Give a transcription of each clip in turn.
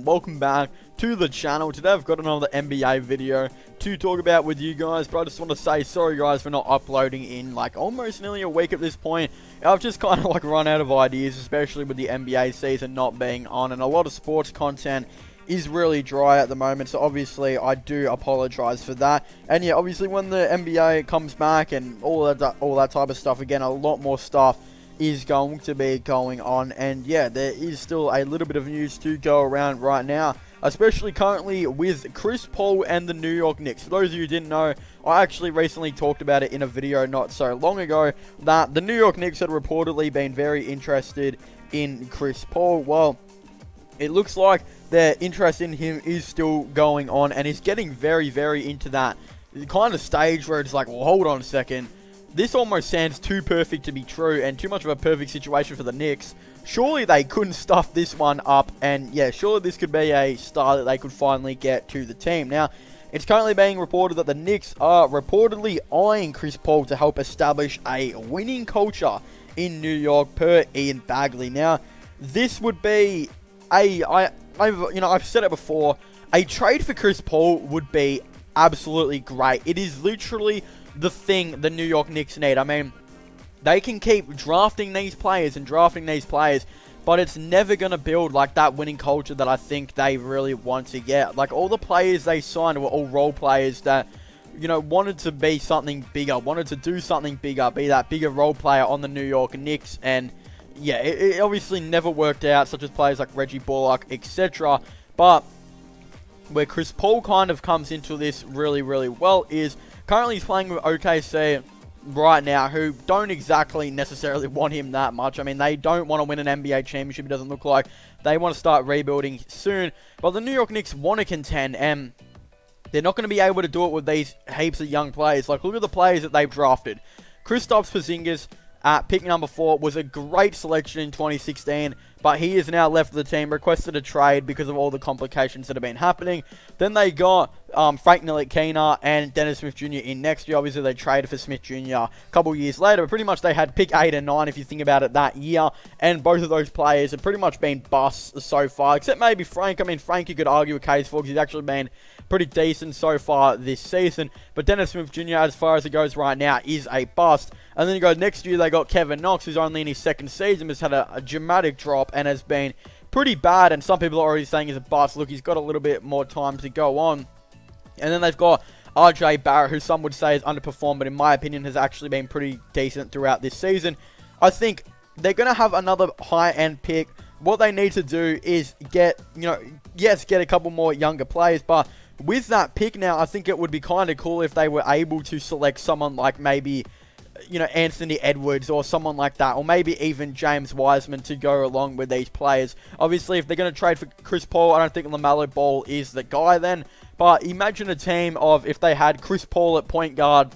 Welcome back to the channel. Today I've got another NBA video to talk about with you guys, but I just want to say sorry guys for not uploading in like almost nearly a week at this point. I've just kind of like run out of ideas, especially with the NBA season not being on, and a lot of sports content is really dry at the moment, so obviously I do apologize for that. And yeah, obviously when the NBA comes back and all that type of stuff again, a lot more stuff is going to be going on, and yeah, there is still a little bit of news to go around right now, especially currently with Chris Paul and the New York Knicks. For those of you who didn't know, I actually recently talked about it in a video not so long ago, that the New York Knicks had reportedly been very interested in Chris Paul. Well, it looks like their interest in him is still going on, and he's getting very, very into that kind of stage where it's like, well, hold on a second. This almost sounds too perfect to be true and too much of a perfect situation for the Knicks. Surely they couldn't stuff this one up, and yeah, surely this could be a star that they could finally get to the team. Now, it's currently being reported that the Knicks are reportedly eyeing Chris Paul to help establish a winning culture in New York, per Ian Bagley. Now, this would be I've said it before, a trade for Chris Paul would be absolutely great. It is literally the thing the New York Knicks need. I mean, they can keep drafting these players, but it's never going to build like that winning culture that I think they really want to get. Like, all the players they signed were all role players that, you know, wanted to be something bigger, wanted to do something bigger, be that bigger role player on the New York Knicks, and yeah, it obviously never worked out, such as players like Reggie Bullock, etc. But where Chris Paul kind of comes into this really, really well is currently he's playing with OKC right now, who don't exactly necessarily want him that much. I mean, they don't want to win an NBA championship, it doesn't look like. They want to start rebuilding soon. But the New York Knicks want to contend, and they're not going to be able to do it with these heaps of young players. Like, look at the players that they've drafted. Kristaps Porzingis at pick number 4 was a great selection in 2016, but he is now left the team, requested a trade because of all the complications that have been happening. Then they got Frank Ntilikina and Dennis Smith Jr. in next year. Obviously, they traded for Smith Jr. a couple years later, but pretty much they had pick 8 and 9, if you think about it, that year. And both of those players have pretty much been busts so far, except maybe Frank. I mean, Frank you could argue a case for because he's actually been pretty decent so far this season. But Dennis Smith Jr., as far as it goes right now, is a bust. And then you go next year, they got Kevin Knox, who's only in his second season, has had a dramatic drop and has been pretty bad. And some people are already saying he's a bust. Look, he's got a little bit more time to go on. And then they've got RJ Barrett, who some would say has underperformed, but in my opinion has actually been pretty decent throughout this season. I think they're going to have another high-end pick. What they need to do is get a couple more younger players, but with that pick now, I think it would be kind of cool if they were able to select someone like maybe, you know, Anthony Edwards or someone like that, or maybe even James Wiseman to go along with these players. Obviously, if they're going to trade for Chris Paul, I don't think LaMelo Ball is the guy then, but imagine a team of if they had Chris Paul at point guard,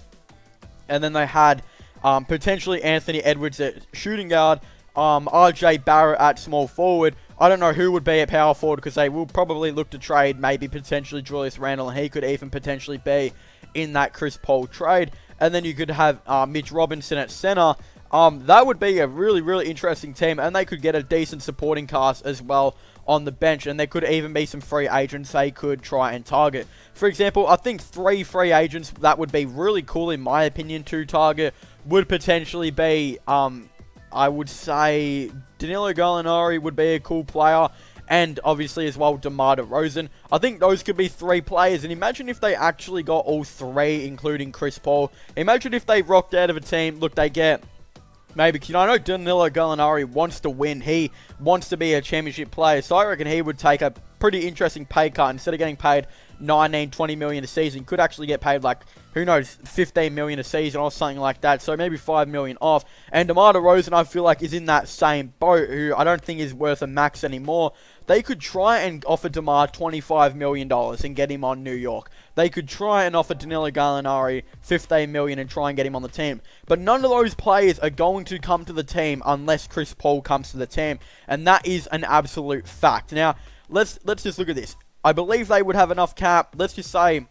and then they had potentially Anthony Edwards at shooting guard, RJ Barrett at small forward. I don't know who would be at power forward because they will probably look to trade maybe potentially Julius Randle, and he could even potentially be in that Chris Paul trade. And then you could have Mitch Robinson at center. That would be a really, really interesting team, and they could get a decent supporting cast as well on the bench, and there could even be some free agents they could try and target. For example, I think 3 free agents that would be really cool in my opinion to target would potentially be, I would say Danilo Gallinari would be a cool player, and obviously as well DeMar DeRozan. I think those could be 3 players, and imagine if they actually got all 3, including Chris Paul. Imagine if they rocked out of a team. Look, they get maybe, you know, I know Danilo Gallinari wants to win. He wants to be a championship player, so I reckon he would take a pretty interesting pay cut. Instead of getting paid 19, 20 million a season, could actually get paid like, who knows, 15 million a season or something like that. So maybe 5 million off. And DeMar DeRozan, I feel like, is in that same boat, who I don't think is worth a max anymore. They could try and offer DeMar $25 million and get him on New York. They could try and offer Danilo Gallinari $15 million and try and get him on the team. But none of those players are going to come to the team unless Chris Paul comes to the team. And that is an absolute fact. Now, let's just look at this. I believe they would have enough cap. Let's just say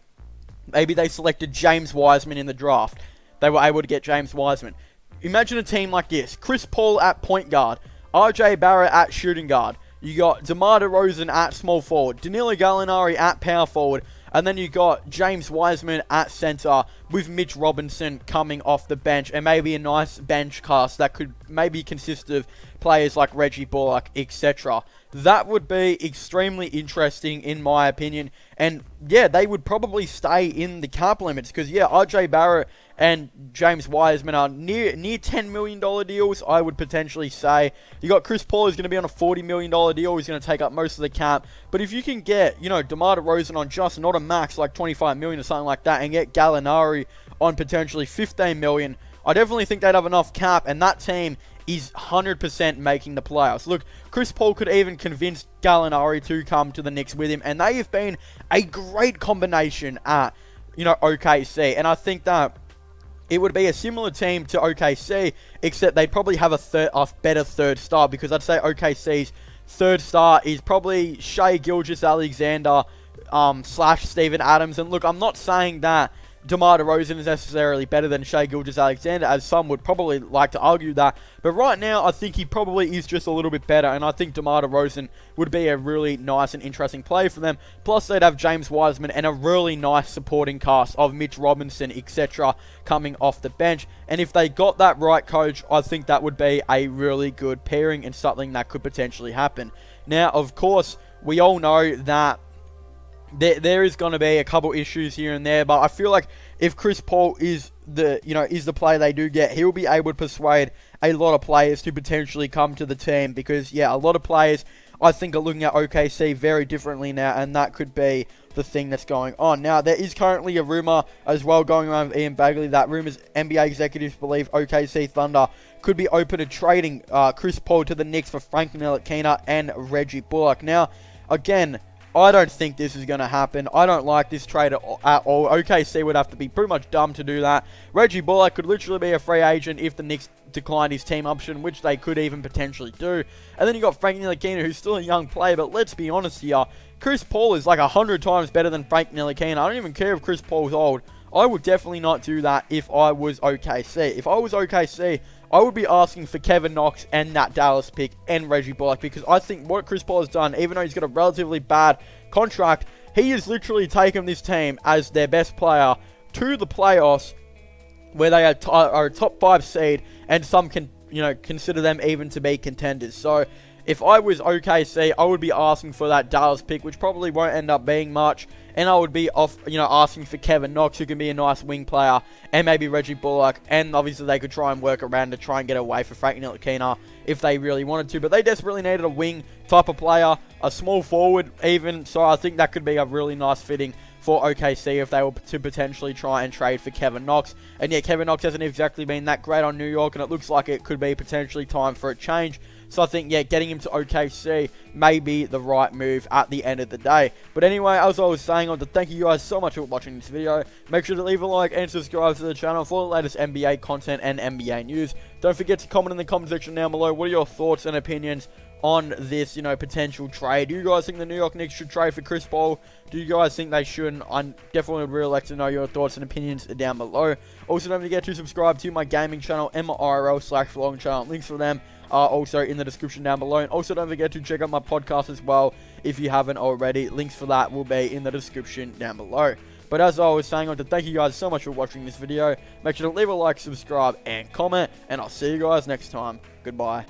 maybe they selected James Wiseman in the draft. They were able to get James Wiseman. Imagine a team like this. Chris Paul at point guard. RJ Barrett at shooting guard. You got DeMar DeRozan at small forward, Danilo Gallinari at power forward, and then you got James Wiseman at center with Mitch Robinson coming off the bench, and maybe a nice bench cast that could maybe consist of players like Reggie Bullock, etc. That would be extremely interesting in my opinion. And yeah, they would probably stay in the cap limits because yeah, RJ Barrett and James Wiseman are near $10 million deals, I would potentially say. You got Chris Paul, who's going to be on a $40 million deal. He's going to take up most of the cap. But if you can get, DeMar DeRozan on just not a max like $25 million or something like that, and get Gallinari on potentially $15 million, I definitely think they'd have enough cap, and that team is 100% making the playoffs. Look, Chris Paul could even convince Gallinari to come to the Knicks with him, and they have been a great combination at, OKC. And I think that it would be a similar team to OKC, except they'd probably have a better third star, because I'd say OKC's third star is probably Shai Gilgeous-Alexander / Steven Adams. And look, I'm not saying that DeMar DeRozan is necessarily better than Shai Gilgeous-Alexander, as some would probably like to argue that. But right now, I think he probably is just a little bit better, and I think DeMar DeRozan would be a really nice and interesting play for them. Plus, they'd have James Wiseman and a really nice supporting cast of Mitch Robinson, etc. coming off the bench. And if they got that right, coach, I think that would be a really good pairing and something that could potentially happen. Now, of course, we all know that there is going to be a couple issues here and there, but I feel like if Chris Paul is the player they do get, he'll be able to persuade a lot of players to potentially come to the team, because yeah, a lot of players I think are looking at OKC very differently now, and that could be the thing that's going on. Now, there is currently a rumor as well going around with Ian Bagley that rumors NBA executives believe OKC Thunder could be open to trading Chris Paul to the Knicks for Frank Ntilikina and Reggie Bullock. Now, again, I don't think this is going to happen. I don't like this trade at all. OKC would have to be pretty much dumb to do that. Reggie Bullock could literally be a free agent if the Knicks declined his team option, which they could even potentially do. And then you got Frank Ntilikina, who's still a young player, but let's be honest here. Chris Paul is like 100 times better than Frank Ntilikina. I don't even care if Chris Paul's old. I would definitely not do that if I was OKC. If I was OKC, I would be asking for Kevin Knox and that Dallas pick and Reggie Bullock, because I think what Chris Paul has done, even though he's got a relatively bad contract, he has literally taken this team as their best player to the playoffs, where they are a top 5 seed, and some can, consider them even to be contenders. So if I was OKC, I would be asking for that Dallas pick, which probably won't end up being much. And I would be asking for Kevin Knox, who can be a nice wing player, and maybe Reggie Bullock. And obviously they could try and work around to try and get away for Frank Ntilikina if they really wanted to. But they desperately needed a wing type of player, a small forward even. So I think that could be a really nice fitting for OKC if they were to potentially try and trade for Kevin Knox. And yeah, Kevin Knox hasn't exactly been that great on New York, and it looks like it could be potentially time for a change. So I think, yeah, getting him to OKC may be the right move at the end of the day. But anyway, as I was saying, I want to thank you guys so much for watching this video. Make sure to leave a like and subscribe to the channel for the latest NBA content and NBA news. Don't forget to comment in the comment section down below. What are your thoughts and opinions on this, potential trade? Do you guys think the New York Knicks should trade for Chris Paul? Do you guys think they shouldn't? I definitely would really like to know your thoughts and opinions down below. Also, don't forget to subscribe to my gaming channel and my IRL/vlogging channel. Links for them are also in the description down below. And also, don't forget to check out my podcast as well if you haven't already. Links for that will be in the description down below. But as I was saying, I want to thank you guys so much for watching this video. Make sure to leave a like, subscribe, and comment. And I'll see you guys next time. Goodbye.